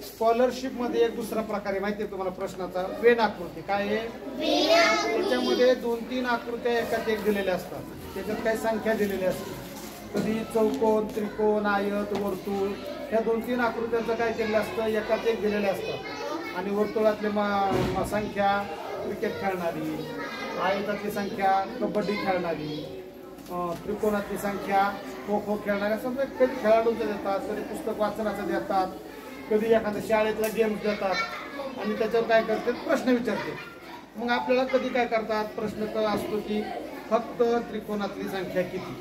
Scholarship मध्ये एक दुसरा प्रकार आहे माहिती आहे तुम्हाला प्रश्नाचा, वेन आकृती. काय आहे? त्याच्यामध्ये 2-3 आकृत्या एकात एक दिलेल्या असतात, त्याच्यात काही संख्या दिलेल्या असते. कधी चौकोन, त्रिकोण, आयत, वर्तुळ, ह्या 2-3 आकृत्यांचं काय केलेलं असतं, एकात एक दिलेल्या असतात. आणि वर्तुळातली संख्या क्रिकेट खेळणारी, आयतातली संख्या कबड्डी खेळणारी, त्रिकोणातली संख्या खो खो खेळणाऱ्या, समजा कधी खेळाडूंचं देतात, कधी पुस्तक वाचनाचं देतात, कधी एखाद्या शाळेतला गेम्स देतात आणि त्याच्यावर काय करतात, प्रश्न विचारते. मग आपल्याला कधी काय करतात, प्रश्न तर असतो की फक्त त्रिकोणातली संख्या किती,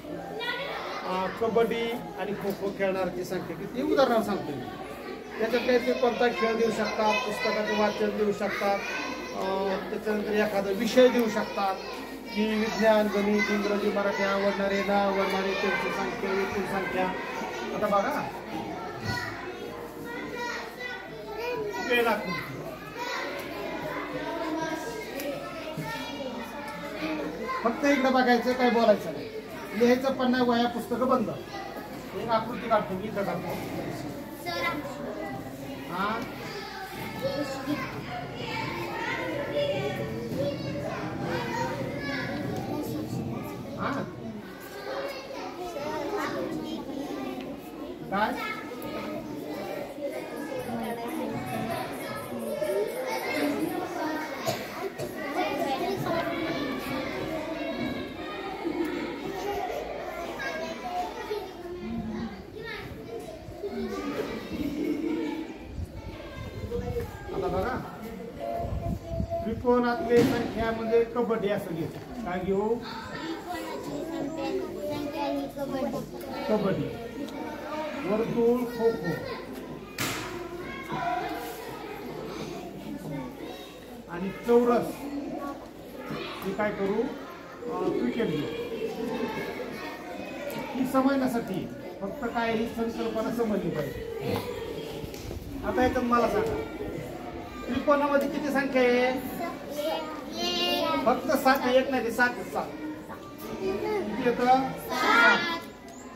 कबड्डी आणि खो खो खेळणाऱ्याची संख्या किती, उदाहरण सांगतो मी. त्याच्यात काही ते कोणता खेळ देऊ शकतात, पुस्तकाचं वाचन देऊ शकतात, त्याच्यानंतर एखादा विषय देऊ शकतात की विज्ञान, गणित, इंग्रजी, मराठी आवडणारे, न आवडणारे, त्यांची संख्या, एकूण संख्या. आता बघा फक्त इकडे बघायचं, काय बोलायचं नाही, लिहायचं पण नाही, वह्या पुस्तकं बंद. एक आकृती काढतो मी, इथं काढतो. हा काय आता बघा, त्रिकोणातली संख्या म्हणजे कबड्डी असं घेऊ. काय घेऊ? कबड्डी. वर्तुळ खो खो आणि चौरस हे काय करू, क्रिकेट घेऊ. ही समजण्यासाठी फक्त काय, ही संकल्पना समजली पाहिजे. आता याच्यात मला सांगा, त्रिकोणामध्ये किती संख्या आहे? फक्त 7. एक नाही, 7. किती येतं? 7.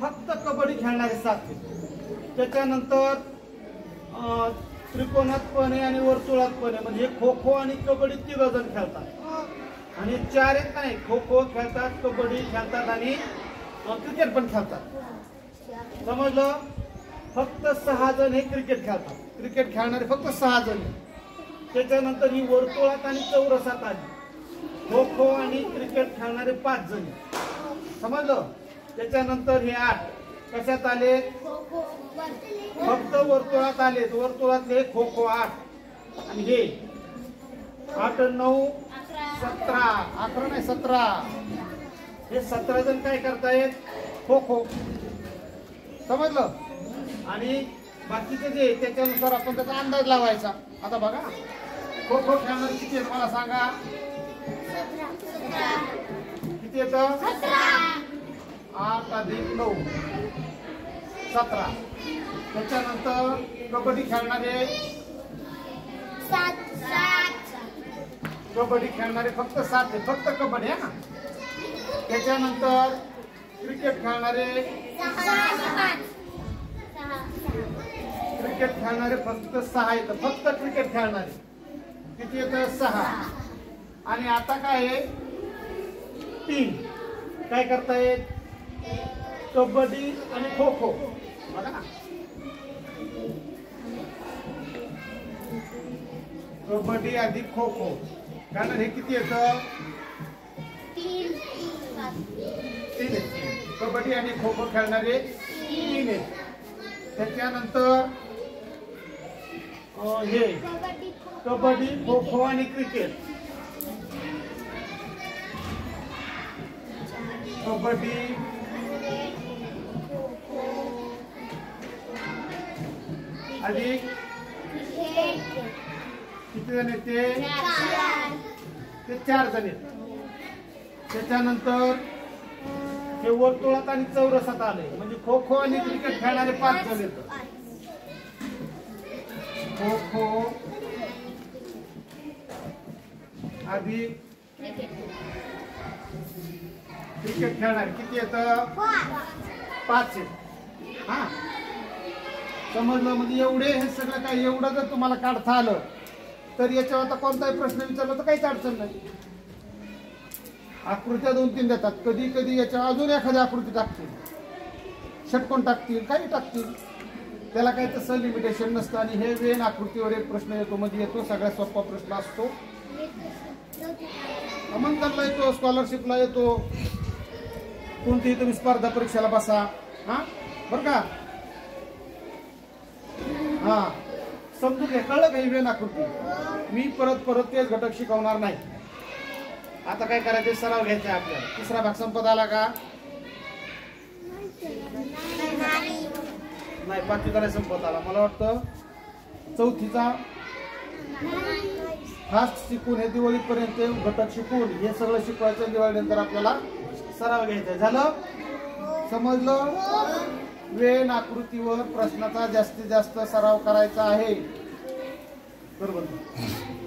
फक्त कबड्डी खेळणारे 7. त्याच्यानंतर त्रिकोणात पण आहे आणि वर्तुळात पण आहे, म्हणजे खो खो आणि कबड्डी 3 जण खेळतात. आणि 4 एक नाही, खो खो खेळतात, कबड्डी खेळतात आणि क्रिकेट पण खेळतात. समजलं? फक्त 6 जण हे क्रिकेट खेळतात. क्रिकेट खेळणारे फक्त 6 जण. त्याच्यानंतर ही वर्तुळात आणि चौरसात आली. खो खो आणि क्रिकेट खेळणारे 5 जण. समजलं? त्याच्यानंतर हे 8 कशात आले? फक्त वर्तुळात आले. वर्तुळातले खो खो 8 आणि हे 8, 9, 17. 11 नाही, 17. हे 17 जण काय करतायत? खो खो. समजलं? आणि बाकीचे जे त्याच्यानुसार आपण त्याचा अंदाज लावायचा. आता बघा, खो खो खेळणारे किती आहेत मला सांगा? किती येतं? 8 अधिक 9 17. त्याच्यानंतर कबड्डी खेळणारे 7. कबड्डी खेळणारे फक्त 7 आहे. फक्त कबड्डी आहे ना. त्याच्यानंतर क्रिकेट खेळणारे 6. क्रिकेट खेळणारे फक्त 6 येतं. फक्त क्रिकेट खेळणारे किती येतं? 6. आणि आता काय आहे? 3 काय करतायत? कबड्डी आणि खो खो. बघा ना, कबड्डी अधिक खो खो कारण हे किती येतं? 3 आहेत. कबड्डी आणि खो खो खेळणारे 3 आहेत. त्याच्यानंतर हे कबड्डी, खो खो आणि क्रिकेट. कबड्डी, अधिक किती जण येते? ते 4 जण आहेत. त्याच्यानंतर हे वर्तुळात आणि चौरसात आले, म्हणजे खो खो आणि क्रिकेट खेळणारे 5 जण येतात. खो खो अधिक क्रिकेट खेळणारे किती येतं? 5 आहेत. हा, समजलं? म्हणजे एवढे हे सगळं काय एवढं जर तुम्हाला काढता आलं तर याच्यावर आता कोणताही प्रश्न विचारला तर काहीच अडचण नाही. आकृत्या 2-3 देतात, कधी कधी याच्या अजून एखादी आकृती टाकतील, षटकोन टाकतील, काही टाकतील, त्याला काही तसं लिमिटेशन नसतं. आणि हे वेन आकृतीवर एक प्रश्न येतो, मध्ये येतो, सगळ्यात सोपा प्रश्न असतो, मंथनला येतो, स्कॉलरशिपला येतो, कोणतीही तुम्ही स्पर्धा परीक्षेला बसा, हा बरं का. हा समजून घ्या, कळलं काही वेन आकृती. मी परत तेच घटक शिकवणार नाही. आता काय करायचं, सराव घ्यायचा आपल्याला. तिसरा भाग संपत आला का? नाही, पाचवीचा नाही संपत आला. मला वाटतं चौथीचा फास्ट शिकून हे दिवाळीपर्यंत घटक शिकून हे सगळं शिकवायचं. दिवाळीनंतर आपल्याला सराव घ्यायचा. झालं? समजलं? वेन आकृतीवर प्रश्नाचा जास्तीत जास्त सराव करायचा आहे. बरोबर.